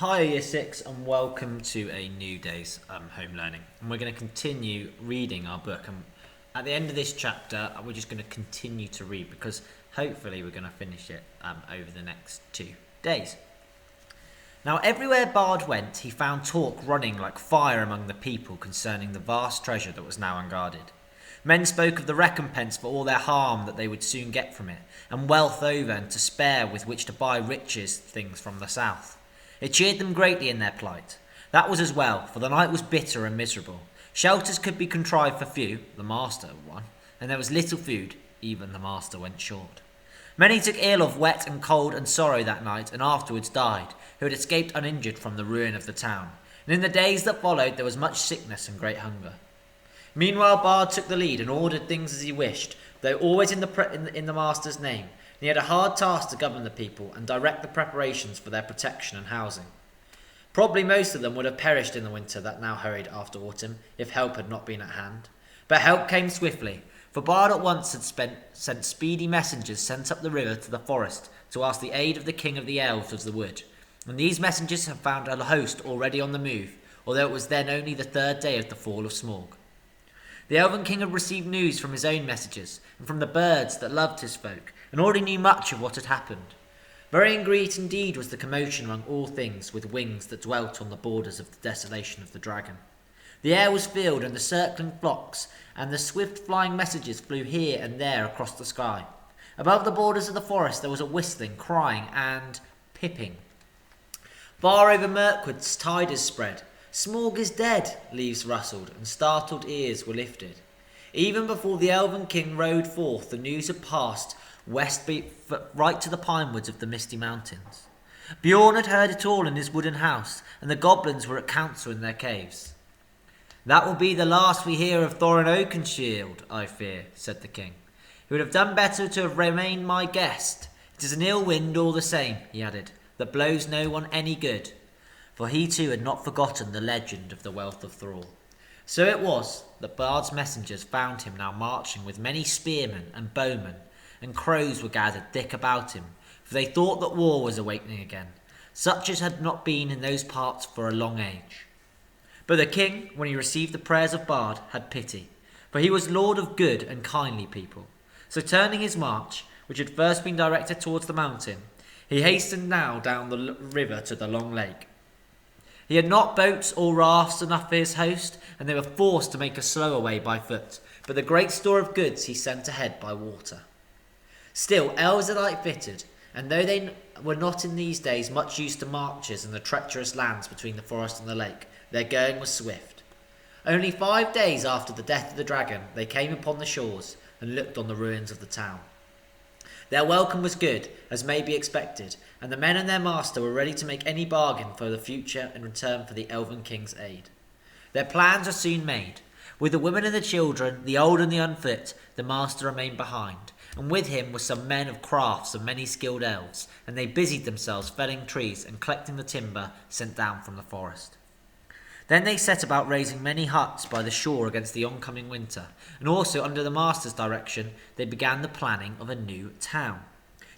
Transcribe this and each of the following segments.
Hi Year 6 and welcome to a new day's home learning. And we're going to continue reading our book. And at the end of this chapter, we're just going to continue to read because hopefully we're going to finish it over the next 2 days. Now everywhere Bard went, he found talk running like fire among the people concerning the vast treasure that was now unguarded. Men spoke of the recompense for all their harm that they would soon get from it, and wealth over and to spare with which to buy riches things from the south. It cheered them greatly in their plight. That was as well, for the night was bitter and miserable. Shelters could be contrived for few, the master one, and there was little food, even the master went short. Many took ill of wet and cold and sorrow that night, and afterwards died, who had escaped uninjured from the ruin of the town. And in the days that followed there was much sickness and great hunger. Meanwhile Bard took the lead and ordered things as he wished, though always in the master's name. And he had a hard task to govern the people and direct the preparations for their protection and housing. Probably most of them would have perished in the winter that now hurried after autumn, if help had not been at hand. But help came swiftly, for Bard at once had sent speedy messengers sent up the river to the forest to ask the aid of the king of the elves of the wood. And these messengers had found a host already on the move, although it was then only the 3rd day of the fall of Smaug. The Elven King had received news from his own messengers, and from the birds that loved his folk, and already knew much of what had happened. Very great indeed was the commotion among all things with wings that dwelt on the borders of the desolation of the dragon. The air was filled, and the circling flocks, and the swift flying messages flew here and there across the sky. Above the borders of the forest there was a whistling, crying, and pipping. Far over Mirkwood's tide is spread. Smaug is dead, leaves rustled, and startled ears were lifted. Even before the Elven King rode forth, the news had passed west right to the pine woods of the misty mountains. Bjorn had heard it all in his wooden house, and the goblins were at council in their caves. That will be the last we hear of Thorin Oakenshield, I fear, said the king. He would have done better to have remained my guest. It is an ill wind all the same, he added, that blows no one any good. For he too had not forgotten the legend of the wealth of Thrall. So it was that Bard's messengers found him now marching with many spearmen and bowmen, and crows were gathered thick about him, for they thought that war was awakening again, such as had not been in those parts for a long age. But the king, when he received the prayers of Bard, had pity, for he was lord of good and kindly people. So turning his march, which had first been directed towards the mountain, he hastened now down the river to the long lake. He had not boats or rafts enough for his host, and they were forced to make a slower way by foot, but the great store of goods he sent ahead by water. Still, elves are light-footed, and though they were not in these days much used to marches and the treacherous lands between the forest and the lake, their going was swift. Only 5 days after the death of the dragon, they came upon the shores and looked on the ruins of the town. Their welcome was good, as may be expected, and the men and their master were ready to make any bargain for the future in return for the Elven King's aid. Their plans were soon made. With the women and the children, the old and the unfit, the master remained behind, and with him were some men of crafts and many skilled elves, and they busied themselves felling trees and collecting the timber sent down from the forest. Then they set about raising many huts by the shore against the oncoming winter, and also under the master's direction they began the planning of a new town.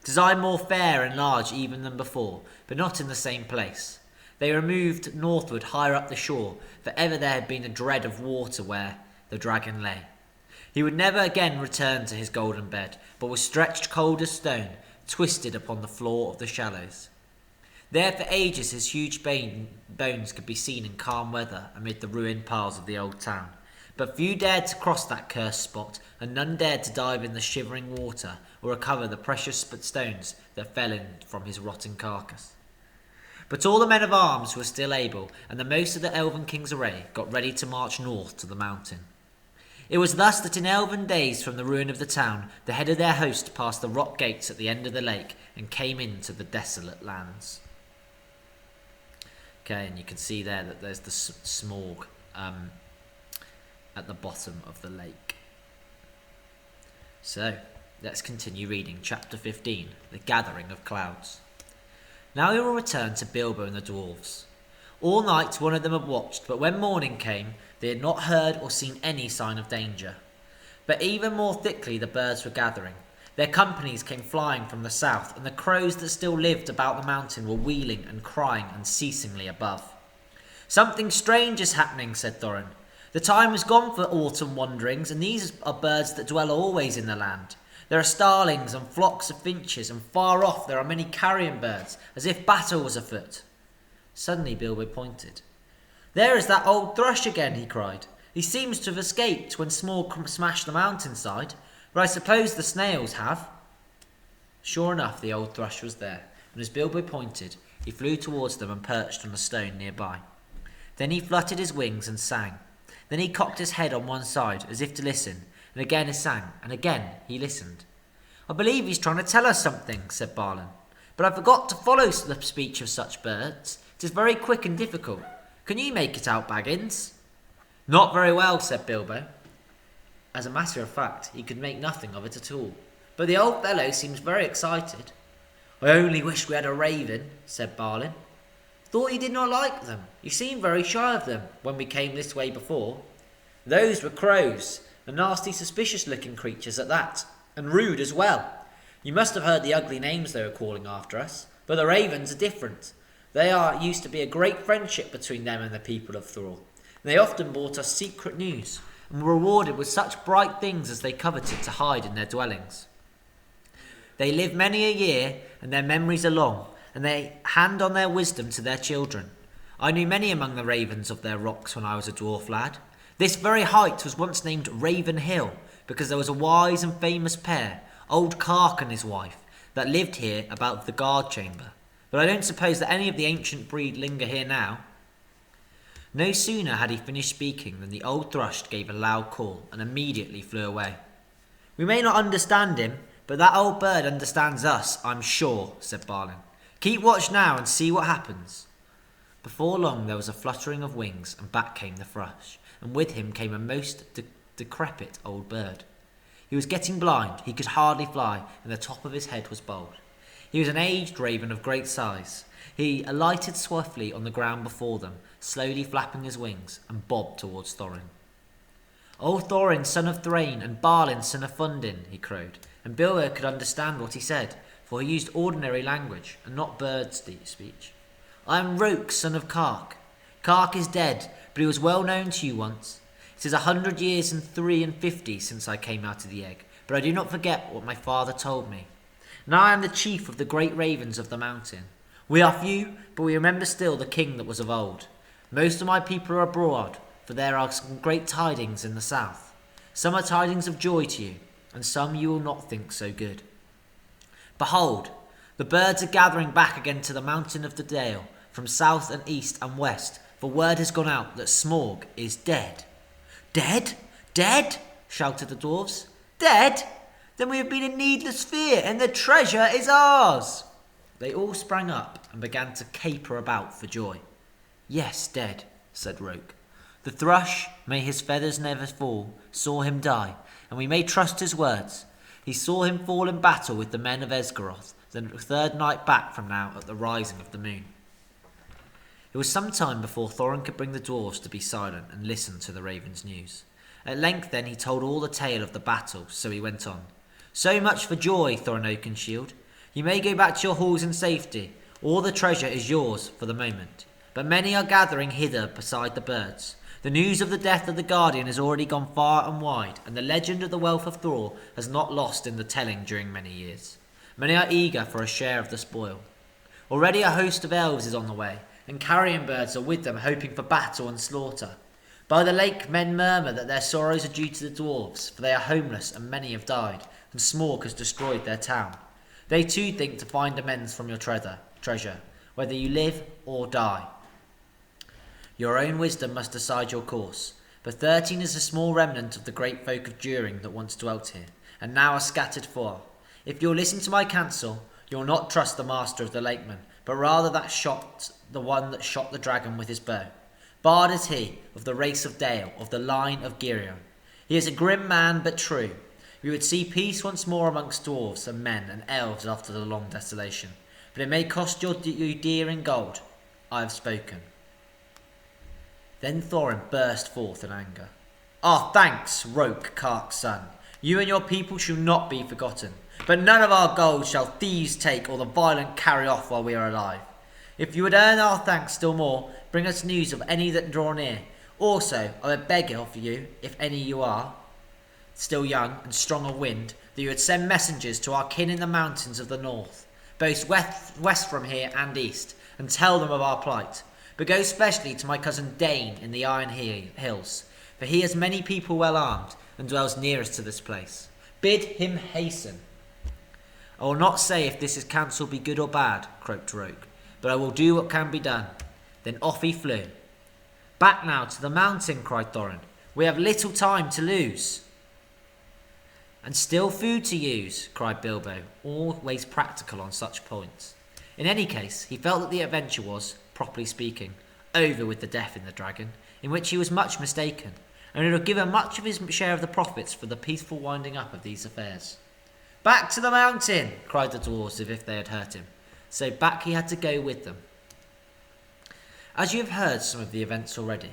Designed more fair and large even than before, but not in the same place. They removed northward higher up the shore, for ever there had been a dread of water where the dragon lay. He would never again return to his golden bed, but was stretched cold as stone, twisted upon the floor of the shallows. There for ages his huge bones could be seen in calm weather amid the ruined piles of the old town. But few dared to cross that cursed spot, and none dared to dive in the shivering water or recover the precious stones that fell in from his rotting carcass. But all the men of arms were still able, and the most of the Elven King's array got ready to march north to the mountain. It was thus that in elven days from the ruin of the town, the head of their host passed the rock gates at the end of the lake and came into the desolate lands. Okay, and you can see there that there's the Smaug at the bottom of the lake. So, let's continue reading chapter 15, The Gathering of Clouds. Now we will return to Bilbo and the dwarves. All night one of them had watched, but when morning came, they had not heard or seen any sign of danger. But even more thickly the birds were gathering. Their companies came flying from the south, and the crows that still lived about the mountain were wheeling and crying unceasingly above. "Something strange is happening," said Thorin. "The time is gone for autumn wanderings, and these are birds that dwell always in the land. There are starlings and flocks of finches, and far off there are many carrion birds, as if battle was afoot." Suddenly Bilbo pointed. "There is that old thrush again," he cried. "He seems to have escaped when Smaug smashed the mountainside, but I suppose the snails have." Sure enough, the old thrush was there, and as Bilbo pointed, he flew towards them and perched on a stone nearby. Then he fluttered his wings and sang. Then he cocked his head on one side, as if to listen, and again he sang, and again he listened. "I believe he's trying to tell us something," said Balin, "but I forgot to follow the speech of such birds. It is very quick and difficult. Can you make it out, Baggins?" "Not very well," said Bilbo. As a matter of fact, he could make nothing of it at all, but the old fellow seems very excited. "I only wish we had a raven," said Balin. "Thought you did not like them. You seemed very shy of them when we came this way before." "Those were crows, and nasty suspicious-looking creatures at that, and rude as well. You must have heard the ugly names they were calling after us, but the ravens are different. Used to be a great friendship between them and the people of Thrall. They often brought us secret news, and were rewarded with such bright things as they coveted to hide in their dwellings. They live many a year, and their memories are long, and they hand on their wisdom to their children. I knew many among the ravens of their rocks when I was a dwarf lad. This very height was once named Raven Hill, because there was a wise and famous pair, old Kark and his wife, that lived here about the guard chamber. But I don't suppose that any of the ancient breed linger here now." No sooner had he finished speaking than the old thrush gave a loud call and immediately flew away. "We may not understand him, but that old bird understands us, I'm sure," said Balin. "Keep watch now and see what happens." Before long there was a fluttering of wings, and back came the thrush, and with him came a most decrepit old bird. He was getting blind, he could hardly fly, and the top of his head was bald. He was an aged raven of great size. He alighted swiftly on the ground before them, slowly flapping his wings, and bobbed towards Thorin. "O Thorin, son of Thrain, and Balin, son of Fundin," he crowed, and Bilbo could understand what he said, for he used ordinary language, and not bird speech. "I am Roke, son of Kark. Kark is dead, but he was well known to you once. It is 100 years and 53 since I came out of the egg, but I do not forget what my father told me. Now I am the chief of the great ravens of the mountain. We are few, but we remember still the king that was of old. Most of my people are abroad, for there are some great tidings in the south. Some are tidings of joy to you, and some you will not think so good. Behold, the birds are gathering back again to the mountain of the Dale, from south and east and west, for word has gone out that Smaug is dead." "Dead? Dead?" shouted the dwarves. "Dead? Then we have been in needless fear, and the treasure is ours." They all sprang up and began to caper about for joy. "Yes, dead," said Roke. "The thrush, may his feathers never fall, saw him die, and we may trust his words. He saw him fall in battle with the men of Esgaroth, the third night back from now at the rising of the moon." It was some time before Thorin could bring the dwarves to be silent and listen to the raven's news. At length then he told all the tale of the battle, so he went on. "So much for joy, Thorin Oakenshield. You may go back to your halls in safety. All the treasure is yours for the moment. But many are gathering hither beside the birds. The news of the death of the Guardian has already gone far and wide, and the legend of the wealth of Thrall has not lost in the telling during many years. Many are eager for a share of the spoil. Already a host of elves is on the way, and carrion birds are with them hoping for battle and slaughter. By the lake men murmur that their sorrows are due to the dwarves, for they are homeless and many have died, and Smaug has destroyed their town. They too think to find amends from your treasure, whether you live or die. Your own wisdom must decide your course, but 13 is a small remnant of the great folk of During that once dwelt here, and now are scattered far. If you'll listen to my counsel, you'll not trust the master of the lakemen, but rather the one that shot the dragon with his bow. Bard is he, of the race of Dale, of the line of Girion. He is a grim man, but true. We would see peace once more amongst dwarves and men and elves after the long desolation, but it may cost you dear in gold. I have spoken." Then Thorin burst forth in anger. "Ah, thanks, Roke, Kark's son. You and your people shall not be forgotten. But none of our gold shall thieves take or the violent carry off while we are alive. If you would earn our thanks still more, bring us news of any that draw near. Also, I would beg of you, if any you are still young and strong of wind, that you would send messengers to our kin in the mountains of the north, both west from here and east, and tell them of our plight. But go specially to my cousin Dane in the Iron Hills, for he has many people well armed, and dwells nearest to this place. Bid him hasten. I will not say if this counsel be good or bad, croaked Roke, but I will do what can be done. Then off he flew. Back now to the mountain, cried Thorin. We have little time to lose. And still food to use, cried Bilbo, always practical on such points. In any case, he felt that the adventure was, properly speaking, over with the death in the dragon, in which he was much mistaken, and it would give him much of his share of the profits for the peaceful winding up of these affairs. Back to the mountain, cried the dwarves as if they had hurt him. So back he had to go with them. As you have heard some of the events already,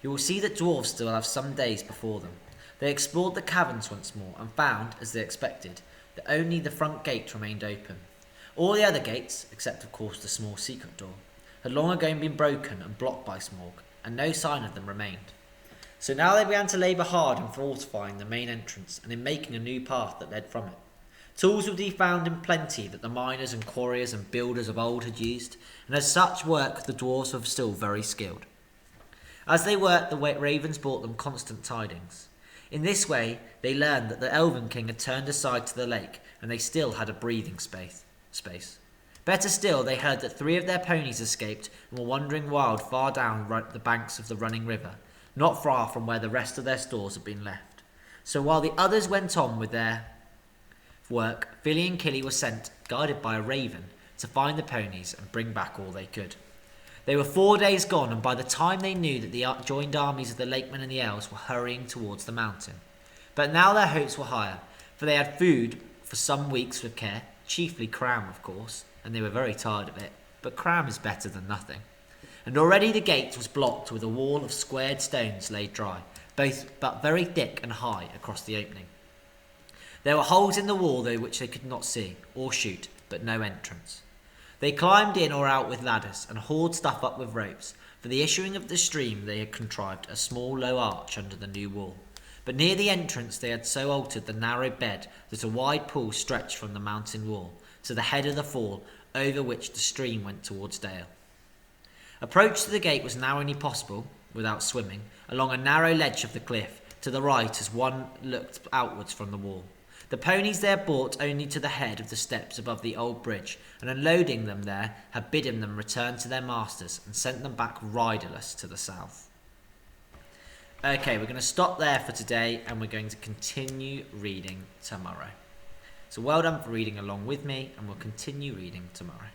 you will see that dwarves still have some days before them. They explored the caverns once more and found, as they expected, that only the front gate remained open. All the other gates, except of course the small secret door, had long ago been broken and blocked by Smaug, and no sign of them remained. So now they began to labour hard in fortifying the main entrance and in making a new path that led from it. Tools would be found in plenty that the miners and quarriers and builders of old had used, and as such work the dwarves were still very skilled. As they worked, the ravens brought them constant tidings. In this way they learned that the Elven King had turned aside to the lake, and they still had a breathing space. Better still, they heard that 3 of their ponies escaped and were wandering wild far down the banks of the running river, not far from where the rest of their stores had been left. So while the others went on with their work, Fili and Kili were sent, guided by a raven, to find the ponies and bring back all they could. They were 4 days gone, and by the time they knew that the joined armies of the Lakemen and the Elves were hurrying towards the mountain. But now their hopes were higher, for they had food for some weeks with care, chiefly cram, of course, and they were very tired of it, but cram is better than nothing. And already the gate was blocked with a wall of squared stones laid dry, but very thick and high across the opening. There were holes in the wall through which they could not see or shoot, but no entrance. They climbed in or out with ladders and hauled stuff up with ropes. For the issuing of the stream they had contrived a small low arch under the new wall. But near the entrance they had so altered the narrow bed that a wide pool stretched from the mountain wall to the head of the fall, over which the stream went towards Dale. Approach to the gate was now only possible, without swimming, along a narrow ledge of the cliff, to the right as one looked outwards from the wall. The ponies they had brought only to the head of the steps above the old bridge, and unloading them there, had bidden them return to their masters, and sent them back riderless to the south. Okay, we're going to stop there for today, and we're going to continue reading tomorrow. So well done for reading along with me, and we'll continue reading tomorrow.